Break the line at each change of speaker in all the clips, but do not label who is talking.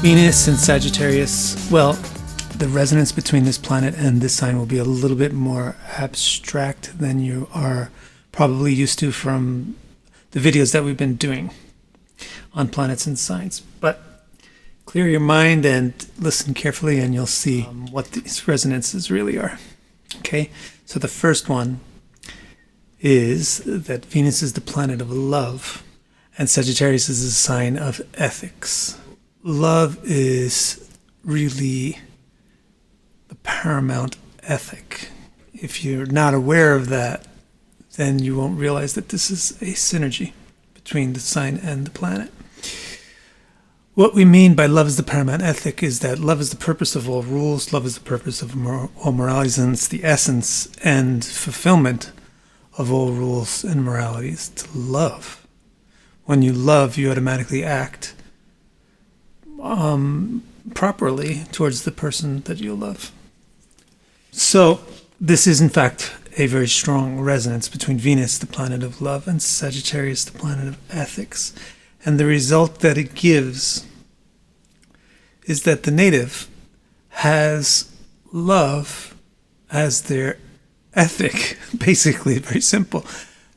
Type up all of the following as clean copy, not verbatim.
Venus and Sagittarius, well, the resonance between this planet and this sign will be a little bit more abstract than you are probably used to from the videos that we've been doing on planets and signs. But clear your mind and listen carefully and you'll see what these resonances really are. Okay, so the first one is that Venus is the planet of love and Sagittarius is a sign of ethics. Love is really the paramount ethic. If you're not aware of that, then you won't realize that this is a synergy between the sign and the planet. What we mean by love is the paramount ethic is that love is the purpose of all rules, love is the purpose of all moralities, and it's the essence and fulfillment of all rules and moralities, to love. When you love, you automatically act properly towards the person that you love. So this is in fact a very strong resonance between Venus, the planet of love, and Sagittarius, the planet of ethics. And the result that it gives is that the native has love as their ethic, basically, very simple.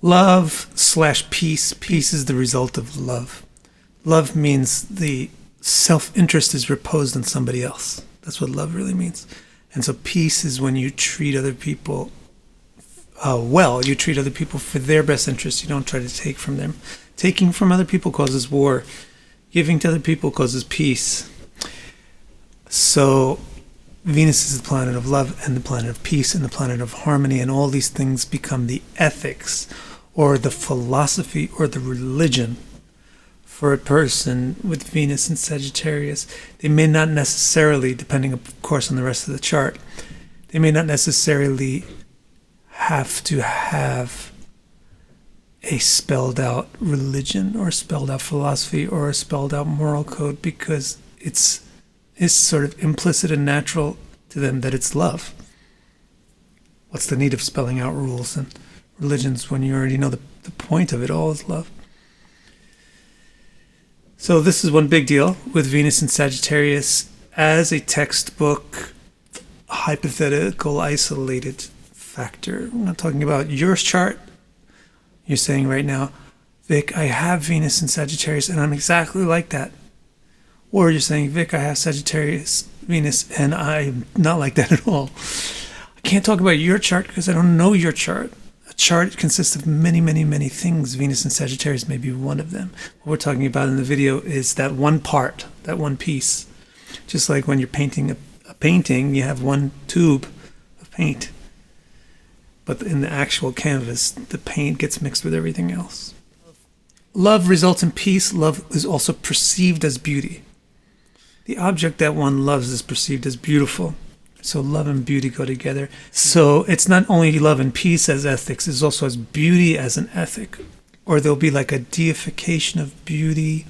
Love/peace. Peace is the result of love. Love means the self-interest is reposed on somebody else. That's what love really means. And so peace is when you treat other people well. You treat other people for their best interest. You don't try to take from them. Taking from other people causes war. Giving to other people causes peace. So Venus is the planet of love and the planet of peace and the planet of harmony, and all these things become the ethics or the philosophy or the religion for a person with Venus and Sagittarius. They may not necessarily, depending of course on the rest of the chart, they may not necessarily have to have a spelled out religion or spelled out philosophy or a spelled out moral code, because it's sort of implicit and natural to them that it's love. What's the need of spelling out rules and religions when you already know the point of it all is love? So this is one big deal with Venus and Sagittarius as a textbook, hypothetical, isolated factor. I'm not talking about your chart. You're saying right now, Vic, I have Venus and Sagittarius and I'm exactly like that. Or you're saying, Vic, I have Sagittarius, Venus, and I'm not like that at all. I can't talk about your chart because I don't know your chart. A chart consists of many, many, many things. Venus and Sagittarius may be one of them. What we're talking about in the video is that one part, that one piece. Just like when you're painting a painting, you have one tube of paint. But in the actual canvas, the paint gets mixed with everything else. Love results in peace. Love is also perceived as beauty. The object that one loves is perceived as beautiful. So love and beauty go together. So it's not only love and peace as ethics, it's also as beauty as an ethic. Or there'll be like a deification of beauty,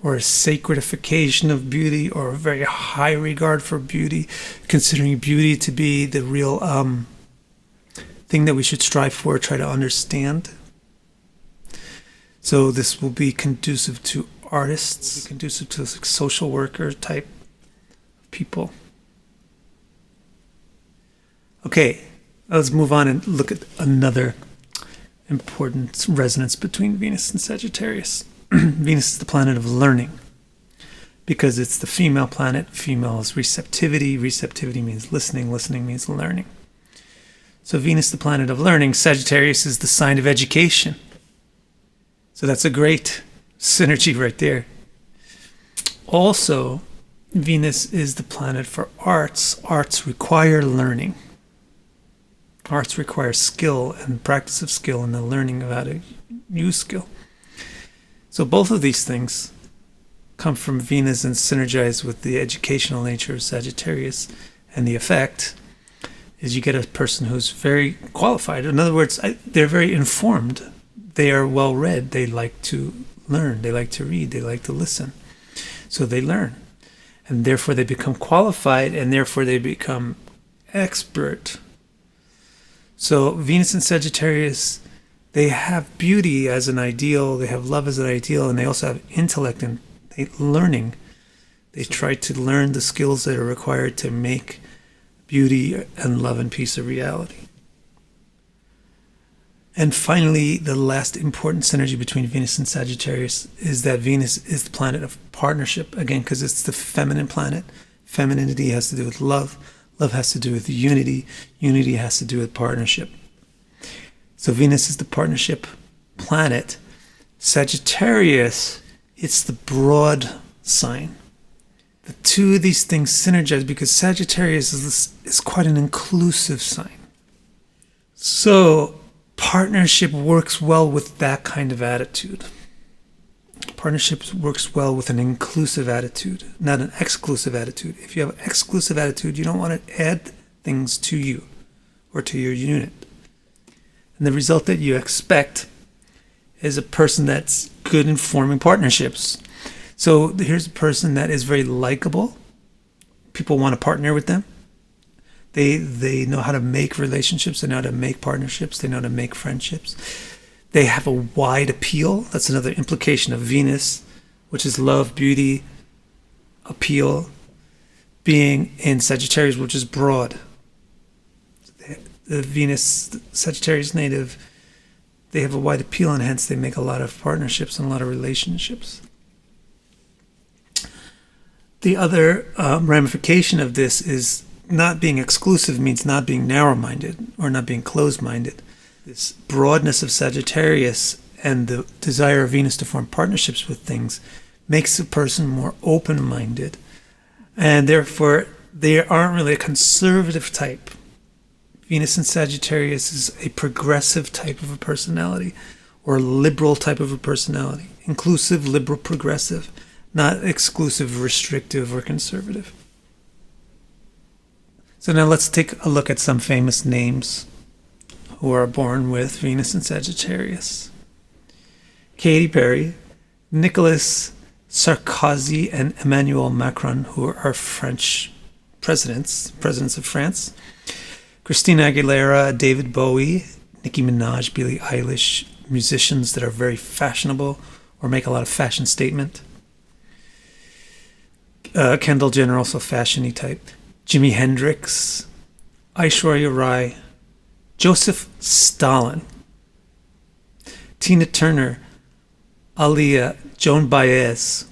or a sacredification of beauty, or a very high regard for beauty, considering beauty to be the real thing that we should strive for, try to understand. So this will be conducive to artists, conducive to social worker type people. Okay, let's move on and look at another important resonance between Venus and Sagittarius. Venus is the planet of learning because it's the female planet. Female is receptivity. Receptivity means listening. Listening means learning. So Venus, the planet of learning. Sagittarius is the sign of education. So that's a great synergy right there. Also, Venus is the planet for arts. Arts require learning. Arts require skill and practice of skill and the learning of how to use skill. So both of these things come from Venus and synergize with the educational nature of Sagittarius. And the effect is you get a person who's very qualified. In other words, they're very informed. They are well read. They like to learn. They like to read. They like to listen. So they learn. And therefore they become qualified, and therefore they become expert. So Venus and Sagittarius, they have beauty as an ideal, they have love as an ideal, and they also have intellect and learning They try to learn the skills that are required to make beauty and love and peace a reality. And finally, the last important synergy between Venus and Sagittarius is that Venus is the planet of partnership, again, because it's the feminine planet. Femininity has to do with love. Love has to do with unity. Unity has to do with partnership. So Venus is the partnership planet. Sagittarius, it's the broad sign. The two of these things synergize because Sagittarius is quite an inclusive sign. So partnership works well with that kind of attitude. Partnership works well with an inclusive attitude, not an exclusive attitude. If you have an exclusive attitude, you don't want to add things to you or to your unit. And the result that you expect is a person that's good in forming partnerships. So here's a person that is very likable. People want to partner with them. They know how to make relationships. They know how to make partnerships. They know how to make friendships. They have a wide appeal. That's another implication of Venus, which is love, beauty, appeal, being in Sagittarius, which is broad. The Venus, Sagittarius native, they have a wide appeal, and hence they make a lot of partnerships and a lot of relationships. The other ramification of this is not being exclusive means not being narrow-minded or not being closed-minded. This broadness of Sagittarius and the desire of Venus to form partnerships with things makes a person more open-minded, and therefore they aren't really a conservative type. Venus in Sagittarius is a progressive type of a personality or a liberal type of a personality. Inclusive, liberal, progressive, not exclusive, restrictive, or conservative. So now let's take a look at some famous names who are born with Venus in Sagittarius. Katy Perry, Nicolas Sarkozy, and Emmanuel Macron, who are French presidents of France. Christina Aguilera, David Bowie, Nicki Minaj, Billie Eilish, musicians that are very fashionable or make a lot of fashion statement. Kendall Jenner, also fashion-y type. Jimi Hendrix, Aishwarya Rai, Joseph Stalin, Tina Turner, Aaliyah, Joan Baez.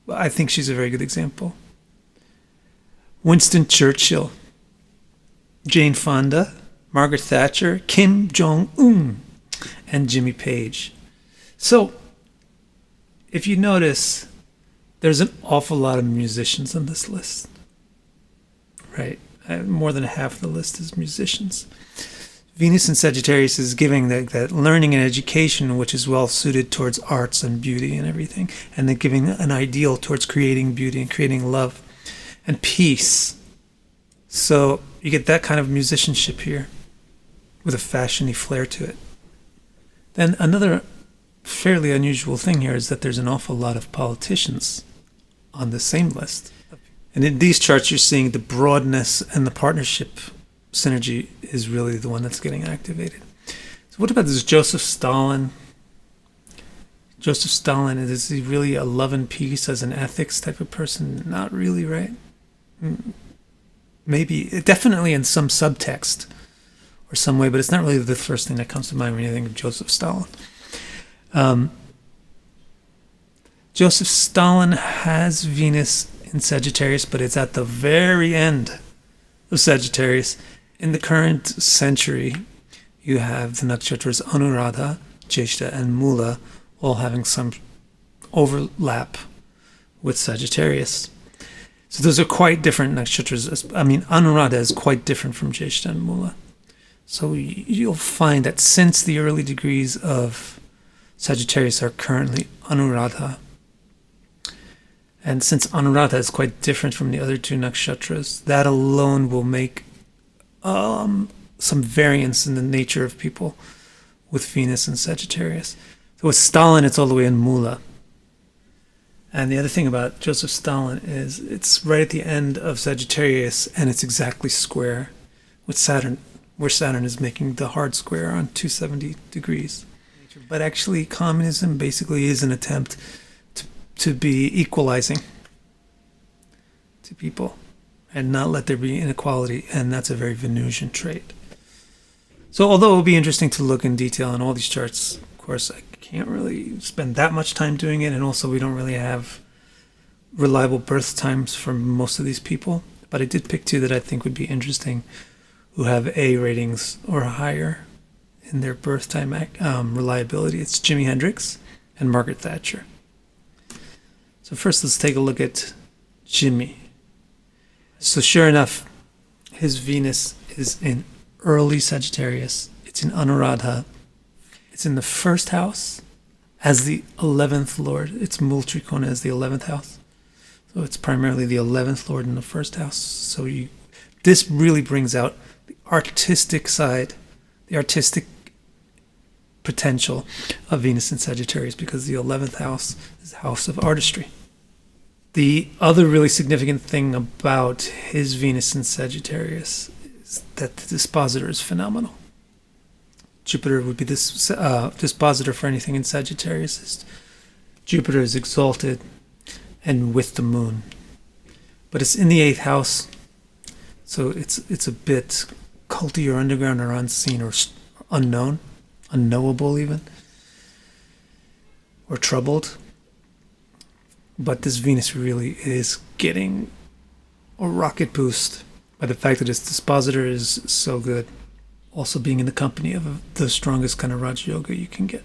I think she's a very good example. Winston Churchill, Jane Fonda, Margaret Thatcher, Kim Jong-un, and Jimmy Page. So, if you notice, there's an awful lot of musicians on this list, right? More than half of the list is musicians. Venus in Sagittarius is giving that learning and education, which is well suited towards arts and beauty and everything, and then giving an ideal towards creating beauty and creating love and peace. So you get that kind of musicianship here with a fashion-y flair to it. Then another fairly unusual thing here is that there's an awful lot of politicians on the same list. And in these charts, you're seeing the broadness and the partnership synergy is really the one that's getting activated. So what about this Joseph Stalin? Joseph Stalin, is he really a love and peace as an ethics type of person? Not really, right? Maybe, definitely in some subtext or some way, but it's not really the first thing that comes to mind when you think of Joseph Stalin. Joseph Stalin has Venus in Sagittarius, but it's at the very end of Sagittarius. In the current century, you have the nakshatras Anuradha, Jyeshta, and Mula all having some overlap with Sagittarius. So those are quite different nakshatras. I mean, Anuradha is quite different from Jyeshta and Mula. So you'll find that since the early degrees of Sagittarius are currently Anuradha, and since Anuradha is quite different from the other two nakshatras, that alone will make some variance in the nature of people with Venus and Sagittarius. So with Stalin, it's all the way in Mula. And the other thing about Joseph Stalin is it's right at the end of Sagittarius, and it's exactly square with Saturn, where Saturn is making the hard square on 270 degrees. But actually, communism basically is an attempt to be equalizing. to people and not let there be inequality, and that's a very Venusian trait. So although it would be interesting to look in detail on all these charts, of course I can't really spend that much time doing it, and also we don't really have reliable birth times for most of these people. But I did pick two that I think would be interesting, who have A ratings or higher in their birth time reliability. It's Jimi Hendrix and Margaret Thatcher. So first let's take a look at Jimi. So sure enough, his Venus is in early Sagittarius. It's in Anuradha. It's in the first house as the 11th lord. It's Mul Trikona as the 11th house. So it's primarily the 11th lord in the first house. So this really brings out the artistic side, the artistic potential of Venus in Sagittarius, because the 11th house is the house of artistry. The other really significant thing about his Venus in Sagittarius is that the dispositor is phenomenal. Jupiter would be this dispositor for anything in Sagittarius. Jupiter is exalted and with the moon, but it's in the 8th house, so it's a bit culty or underground or unseen or unknown, unknowable even, or troubled. But this Venus really is getting a rocket boost by the fact that its dispositor is so good, also being in the company of the strongest kind of Raja Yoga you can get.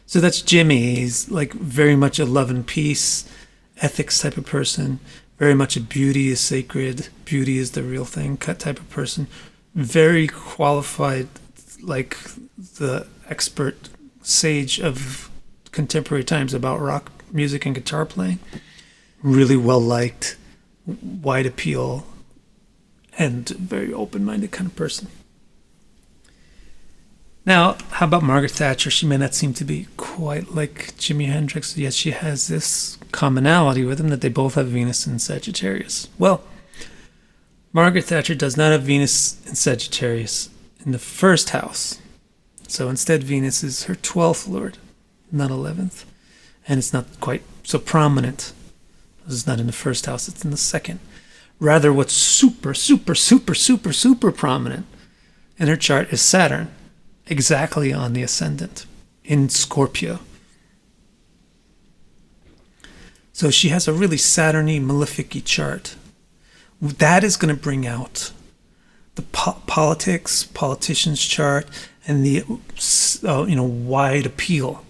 So that's Jimi. He's like very much a love and peace, ethics type of person, very much a beauty is sacred, beauty is the real thing type of person, very qualified, like the expert sage of contemporary times about rock music and guitar playing, really well liked, wide appeal, and very open-minded kind of person. Now, how about Margaret Thatcher? She may not seem to be quite like Jimi Hendrix, yet she has this commonality with them, that they both have Venus in Sagittarius. Well, Margaret Thatcher does not have Venus in Sagittarius in the first house. So instead, Venus is her 12th lord, not 11th. And it's not quite so prominent. It's not in the first house, it's in the second. Rather, what's super prominent in her chart is Saturn, exactly on the ascendant in Scorpio. So she has a really Saturn-y, malefic-y chart. That is going to bring out the politician's chart and the wide appeal.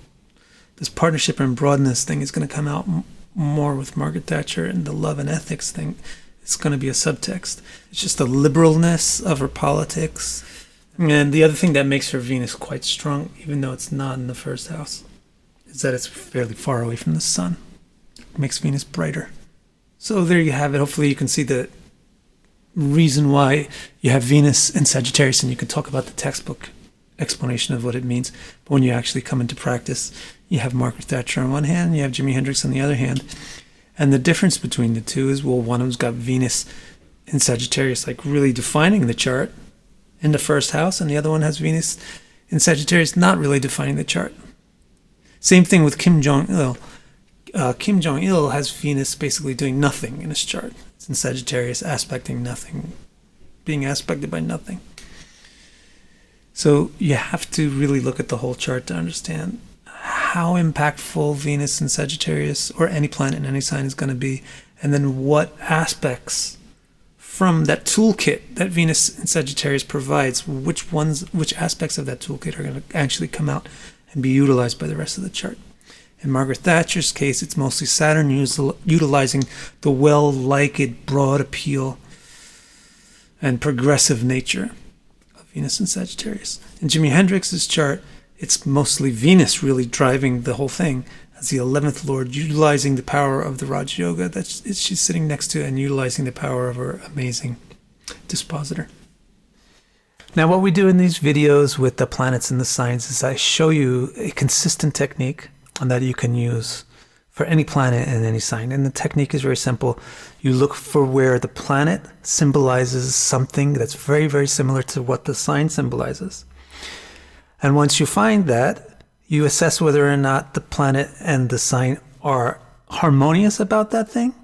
This partnership and broadness thing is going to come out more with Margaret Thatcher, and the love and ethics thing is going to be a subtext. It's just the liberalness of her politics. And the other thing that makes her Venus quite strong, even though it's not in the first house, is that it's fairly far away from the sun. It makes Venus brighter. So there you have it. Hopefully you can see the reason why you have Venus in Sagittarius, and you can talk about the textbook explanation of what it means. But when you actually come into practice, you have Margaret Thatcher on one hand, you have Jimi Hendrix on the other hand. And the difference between the two is, well, one of them's got Venus in Sagittarius, like really defining the chart in the first house, and the other one has Venus in Sagittarius not really defining the chart. Same thing with Kim Jong-il. Kim Jong-il has Venus basically doing nothing in his chart. It's in Sagittarius, aspecting nothing, being aspected by nothing. So you have to really look at the whole chart to understand how impactful Venus in Sagittarius or any planet in any sign is going to be, and then what aspects from that toolkit that Venus in Sagittarius provides, which aspects of that toolkit are going to actually come out and be utilized by the rest of the chart. In Margaret Thatcher's case, it's mostly Saturn utilizing the well-liked, broad appeal and progressive nature of Venus in Sagittarius. In Jimi Hendrix's chart, it's mostly Venus really driving the whole thing as the 11th lord, utilizing the power of the Raja Yoga that she's sitting next to, and utilizing the power of her amazing dispositor. Now, what we do in these videos with the planets and the signs is I show you a consistent technique that you can use for any planet and any sign. And the technique is very simple. You look for where the planet symbolizes something that's very, very similar to what the sign symbolizes. And once you find that, you assess whether or not the planet and the sign are harmonious about that thing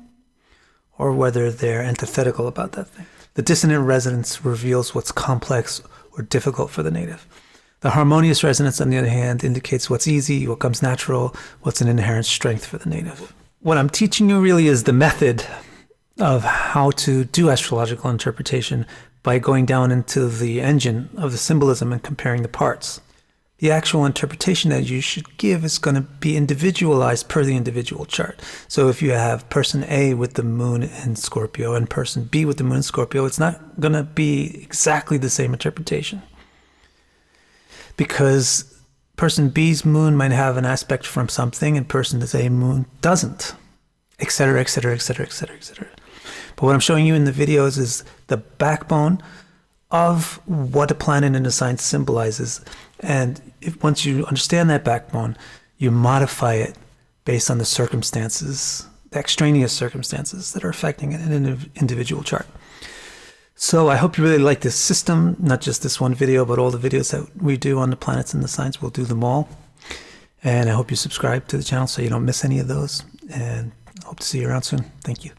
or whether they're antithetical about that thing. The dissonant resonance reveals what's complex or difficult for the native. The harmonious resonance, on the other hand, indicates what's easy, what comes natural, what's an inherent strength for the native. What I'm teaching you really is the method of how to do astrological interpretation by going down into the engine of the symbolism and comparing the parts. The actual interpretation that you should give is going to be individualized per the individual chart. So if you have person A with the moon in Scorpio and person B with the moon in Scorpio, it's not going to be exactly the same interpretation. Because person B's moon might have an aspect from something and person A's moon doesn't, etc., etc., etc., etc., etc. But what I'm showing you in the videos is the backbone of what a planet in a sign symbolizes. And once you understand that backbone, you modify it based on the circumstances, the extraneous circumstances that are affecting an individual chart. So I hope you really like this system, not just this one video, but all the videos that we do on the planets and the signs. We'll do them all. And I hope you subscribe to the channel so you don't miss any of those. And I hope to see you around soon. Thank you.